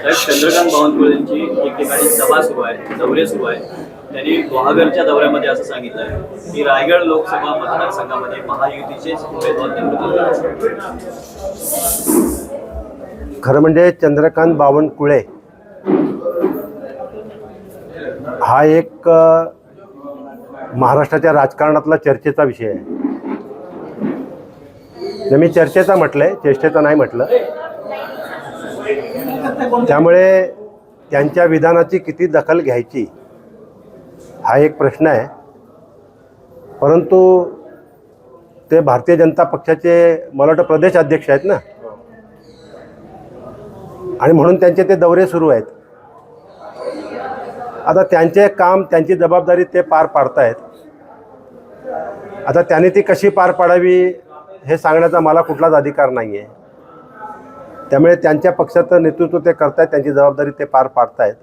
चंद्रकांत बावनकुळेंची ठिकठिकाणी सभा सुरू आहे, दौरे सुरू आहे. त्यांनी गुहागरच्या दौऱ्यामध्ये असं सांगितलं आहे की रायगड लोकसभा मतदारसंघामध्ये महायुतीचेच उमेदवार निवडून येणार. खरं म्हणजे चंद्रकांत बावनकुळे हा एक महाराष्ट्राच्या राजकारणातला चर्चेचा विषय आहे. मी चर्चेचा म्हटलंय, चेष्टेचा नाही म्हटलं. त्यामुळे त्यांच्या विधानाची किती दखल घ्यायची हा एक प्रश्न आहे. परंतु ते भारतीय जनता पक्षाचे मला वाटतं प्रदेश अध्यक्ष आहेत ना, आणि म्हणून त्यांचे ते दौरे सुरू आहेत. आता त्यांचे काम, त्यांची जबाबदारी ते पार पाडतायत. आता त्यांनी ती कशी पार पाडावी हे सांगण्याचा मला कुठलाच अधिकार नाही आहे. त्यामुळे त्यांच्या पक्षाचं नेतृत्व ते करतायत, त्यांची जबाबदारी ते पार पाडतायत.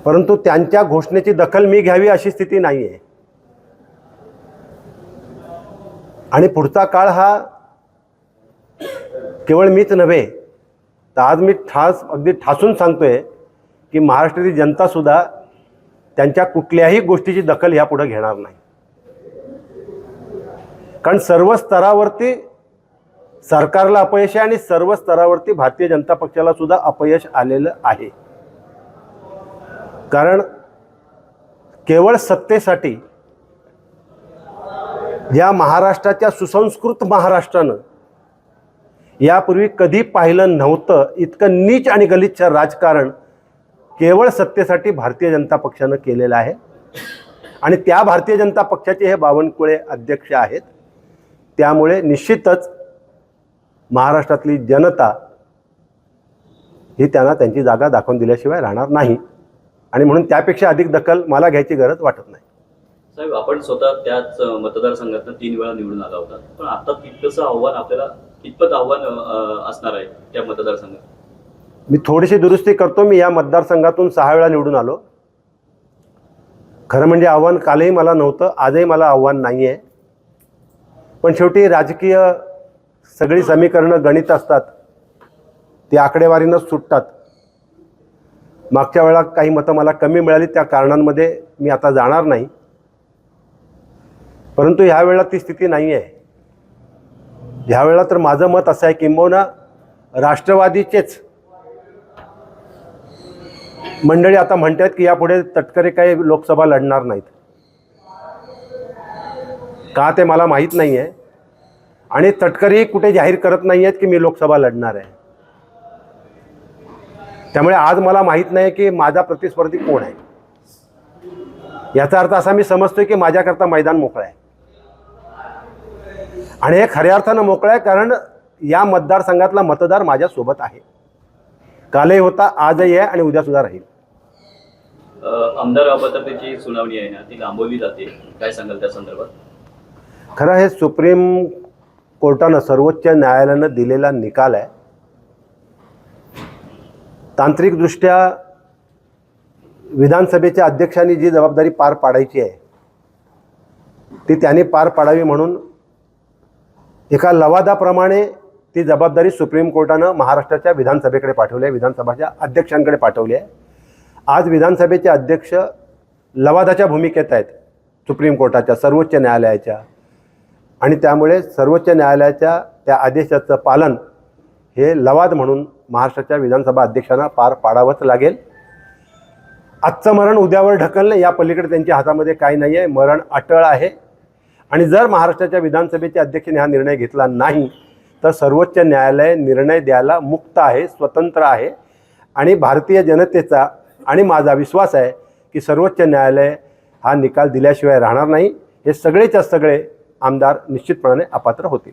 परंतु त्यांच्या घोषणेची दखल मी घ्यावी अशी स्थिती नाही आहे. आणि पुढचा काळ हा केवळ मीच नव्हे, तर आज मी अगदी ठासून सांगतोय की महाराष्ट्रातील जनतासुद्धा त्यांच्या कुठल्याही गोष्टीची दखल यापुढे घेणार नाही. कारण सर्व स्तरावरती सरकारला अपयश आहे आणि सर्व स्तरावरती भारतीय जनता पक्षाला सुद्धा अपयश आलेलं आहे. कारण केवळ सत्तेसाठी या महाराष्ट्राच्या सुसंस्कृत महाराष्ट्रानं यापूर्वी कधी पाहिलं नव्हतं. इतकं नीच आणि गलिच्छ राजकारण केवळ सत्तेसाठी भारतीय जनता पक्षानं केलेलं आहे. आणि त्या भारतीय जनता पक्षाचे हे बावनकुळे अध्यक्ष आहेत. त्यामुळे निश्चितच महाराष्ट्रातली जनता ही त्यांना त्यांची जागा दाखवून दिल्याशिवाय राहणार नाही. आणि म्हणून त्यापेक्षा अधिक दखल मला घ्यायची गरज वाटत नाही. साहेब, आपण स्वतः त्याच मतदारसंघातून 3 वेळा निवडून आला होता, पण आता तितकंसं आव्हान आपल्याला कितपत आव्हान असणार आहे त्या मतदारसंघात? मी थोडीशी दुरुस्ती करतो. मी या मतदारसंघातून 6 वेळा निवडून आलो. खरं म्हणजे आव्हान कालही मला नव्हतं, आजही मला आव्हान नाही आहे. पण शेवटी राजकीय सगळी समीकरणं गणित असतात, ती आकडेवारीनंच सुटतात. मागच्या वेळा काही मतं मला कमी मिळाली, त्या कारणांमध्ये मी आता जाणार नाही. परंतु ह्या वेळेला ती स्थिती नाही आहे. ह्यावेळेला तर माझं मत असं आहे, किंबहुना राष्ट्रवादीचेच मंडळी आता म्हणतात की यापुढे तटकरे काही लोकसभा लढणार नाहीत. का ते मला माहीत नाही आहे. आणि तटकरेही कुठे जाहीर करत नाही आहेत की मी लोकसभा लढणार आहे. त्यामुळे आज मला माहीत नाही की माझा प्रतिस्पर्धी कोण आहे. याचा अर्थ असा मी समजतोय की माझ्याकरता मैदान मोकळं आहे. आणि हे खऱ्या अर्थानं मोकळं आहे, कारण या मतदारसंघातला मतदार माझ्यासोबत आहे. कालही होता, आजही आहे आणि उद्यासुद्धा राहील. आमदार अपात्रतेची सुनावणी आहे ना, ती लांबवली जाते, काय सांगाल त्या संदर्भात? खरं हे सुप्रीम कोर्टानं, सर्वोच्च न्यायालयानं दिलेला निकाल आहे. तांत्रिकदृष्ट्या विधानसभेच्या अध्यक्षांनी जी जबाबदारी पार पाडायची आहे ती त्यांनी पार पाडावी म्हणून एका लवादाप्रमाणे ती जबाबदारी सुप्रीम कोर्टानं महाराष्ट्राच्या विधानसभेकडे पाठवली आहे, विधानसभाच्या अध्यक्षांकडे पाठवली आहे. आज विधानसभेचे अध्यक्ष लवादाच्या भूमिकेत आहेत सुप्रीम कोर्टाच्या, सर्वोच्च न्यायालयाच्या. आणि त्यामुळे सर्वोच्च न्यायालयाच्या त्या आदेशाचं पालन हे लवाद म्हणून महाराष्ट्राच्या विधानसभा अध्यक्षांना पार पाडावंच लागेल. आजचं मरण उद्यावर ढकलणं या पलीकडे त्यांच्या हातामध्ये काही नाही आहे. मरण अटळ आहे. आणि जर महाराष्ट्राच्या विधानसभेचे अध्यक्षांनी हा निर्णय घेतला नाही तर सर्वोच्च न्यायालय निर्णय द्यायला मुक्त आहे, स्वतंत्र आहे. आणि भारतीय जनतेचा आणि माझा विश्वास आहे की सर्वोच्च न्यायालय हा निकाल दिल्याशिवाय राहणार नाही. हे सगळेच्या सगळे आमदार निश्चितपणाने अपात्र होतील.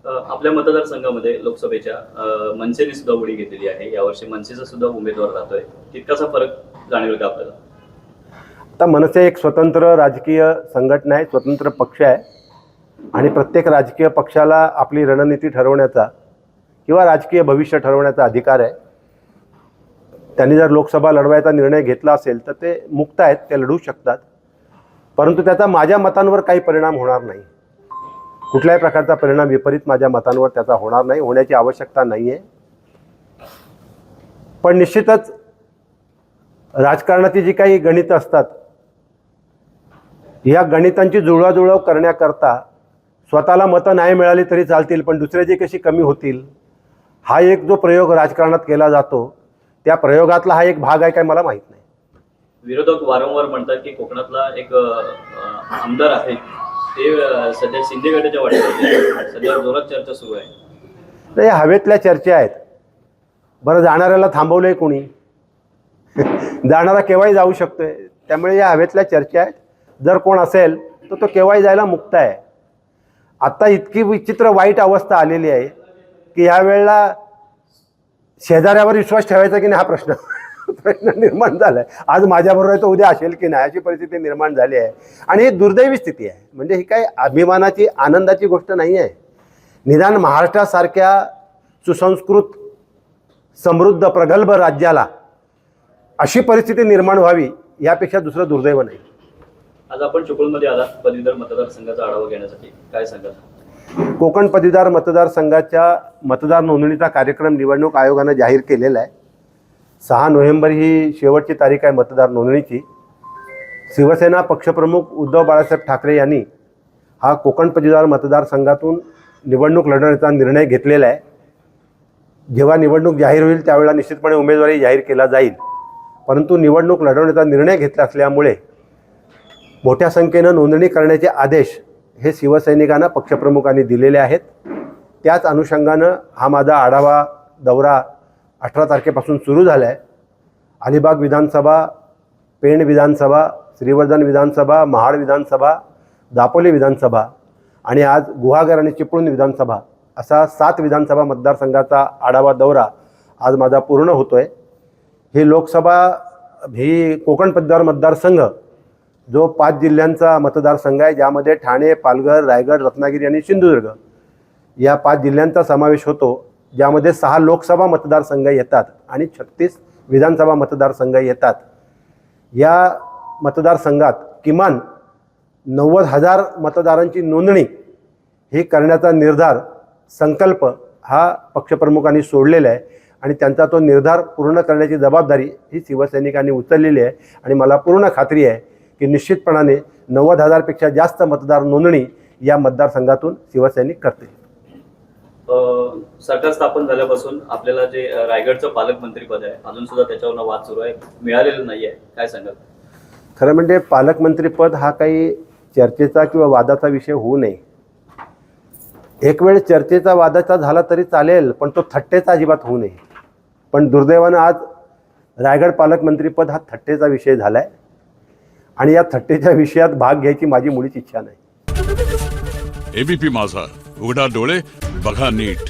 आपल्या मतदारसंघामध्ये लोकसभेच्या मनसेने सुद्धा उडी घेतलेली आहे. यावर्षी मनसेचा सुद्धा उमेदवार राहतोय. तितकासा फरक जाणवेल का आपल्याला? आता मनसे एक स्वतंत्र राजकीय संघटना आहे, स्वतंत्र पक्ष आहे. आणि प्रत्येक राजकीय पक्षाला आपली रणनीती ठरवण्याचा किंवा राजकीय भविष्य ठरवण्याचा अधिकार आहे. त्यांनी जर लोकसभा लढवायचा निर्णय घेतला असेल तर ते मुक्त आहेत, ते लढू शकतात. परंतु त्याचा माझ्या मतांवर काही परिणाम होणार नाही. कुठल्याही प्रकारचा परिणाम विपरीत माझ्या मतांवर त्याचा होणार नाही, होण्याची आवश्यकता नाही आहे. पण निश्चितच राजकारणाची जी काही गणितं असतात, या गणितांची जुळवाजुळव करण्याकरता स्वतःला मतं नाही मिळाली तरी चालतील, पण दुसऱ्याची कशी कमी होतील, हा एक जो प्रयोग राजकारणात केला जातो, त्या प्रयोगातला हा एक भाग आहे काय मला माहीत नाही. विरोधक वारंवार म्हणतात की कोकणातला एक आमदार आहे ते सध्या शिंदे गटाच्या वाटेवर सध्या जोरात चर्चा सुरू आहे. नाही, हवेतल्या चर्चा आहेत. बरं, जाणाऱ्याला थांबवलंय कोणी? जाणारा केव्हाही जाऊ शकतोय. त्यामुळे या हवेतल्या चर्चा आहेत. जर कोण असेल तर तो केव्हाही जायला मुक्त आहे. आता इतकी विचित्र वाईट अवस्था आलेली आहे की ह्या वेळेला शेजाऱ्यावर विश्वास ठेवायचा की नाही हा प्रश्न निर्माण झाला आहे. आज माझ्याबरोबर आहे तर उद्या असेल की नाही अशी परिस्थिती निर्माण झाली आहे. आणि ही दुर्दैवी स्थिती आहे. म्हणजे ही काही अभिमानाची आनंदाची गोष्ट नाही आहे. निदान महाराष्ट्रासारख्या सुसंस्कृत समृद्ध प्रगल्भ राज्याला अशी परिस्थिती निर्माण व्हावी यापेक्षा दुसरं दुर्दैव नाही. आज आपण चिपळूणमध्ये आलात पदवीधर मतदारसंघाचा आढावा घेण्यासाठी, काय सांगाल? कोकण पदवीधर मतदारसंघाच्या मतदार नोंदणीचा कार्यक्रम निवडणूक आयोगानं जाहीर केलेला आहे. 6 नोव्हेंबर ही शेवटची तारीख आहे मतदार नोंदणीची. शिवसेना पक्षप्रमुख उद्धव बाळासाहेब ठाकरे यांनी हा कोकण पदवीधर मतदारसंघातून निवडणूक लढवण्याचा निर्णय घेतलेला आहे. जेव्हा निवडणूक जाहीर होईल त्यावेळेला निश्चितपणे उमेदवारी जाहीर केला जाईल. परंतु निवडणूक लढवण्याचा निर्णय घेतला असल्यामुळे मोठ्या संख्येनं नोंदणी करण्याचे आदेश हे शिवसैनिकांना पक्षप्रमुखांनी दिलेले आहेत. त्याच अनुषंगानं हा माझा आढावा दौरा 18 तारखेपासून सुरू झाला आहे. अलिबाग विधानसभा, पेण विधानसभा, श्रीवर्धन विधानसभा, महाड विधानसभा, दापोली विधानसभा आणि आज गुहागर आणि चिपळूण विधानसभा असा 7 विधानसभा मतदारसंघाचा आढावा दौरा आज माझा पूर्ण होतो आहे. ही लोकसभा ही कोकण पदवीधर मतदारसंघ जो 5 जिल्ह्यांचा मतदारसंघ आहे, ज्यामध्ये ठाणे, पालघर, रायगड, रत्नागिरी आणि सिंधुदुर्ग या 5 जिल्ह्यांचा समावेश होतो, ज्यामध्ये 6 लोकसभा मतदारसंघ येतात आणि 36 विधानसभा मतदारसंघ येतात. या मतदारसंघात किमान 90,000 मतदारांची नोंदणी ही करण्याचा निर्धार, संकल्प हा पक्षप्रमुखांनी सोडलेला आहे आणि त्यांचा तो निर्धार पूर्ण करण्याची जबाबदारी ही शिवसैनिकांनी उचललेली आहे. आणि मला पूर्ण खात्री आहे की निश्चितपणाने 90,000पेक्षा जास्त मतदार नोंदणी या मतदारसंघातून शिवसैनिक करतील. सरकार स्थापन झाल्यापासून आपल्याला जे रायगडचं पालकमंत्रीपद आहे अजून सुद्धा त्याच्यावर वाद सुरू आहे, मिळालेलं नाही आहे, काय सांगाल? खरं म्हणजे पालकमंत्रीपद हा काही चर्चेचा किंवा वादाचा विषय होऊ नये. एक वेळ चर्चेचा वादाचा झाला तरी चालेल, पण तो थट्टेचा अजिबात होऊ नये. पण दुर्दैवानं आज रायगड पालकमंत्रीपद हा थट्टेचा विषय झाला आहे आणि या थट्टेच्या विषयात भाग घ्यायची माझी मुळीच इच्छा नाही. एबीपी माझा, उघडा डोळे बघा नीट.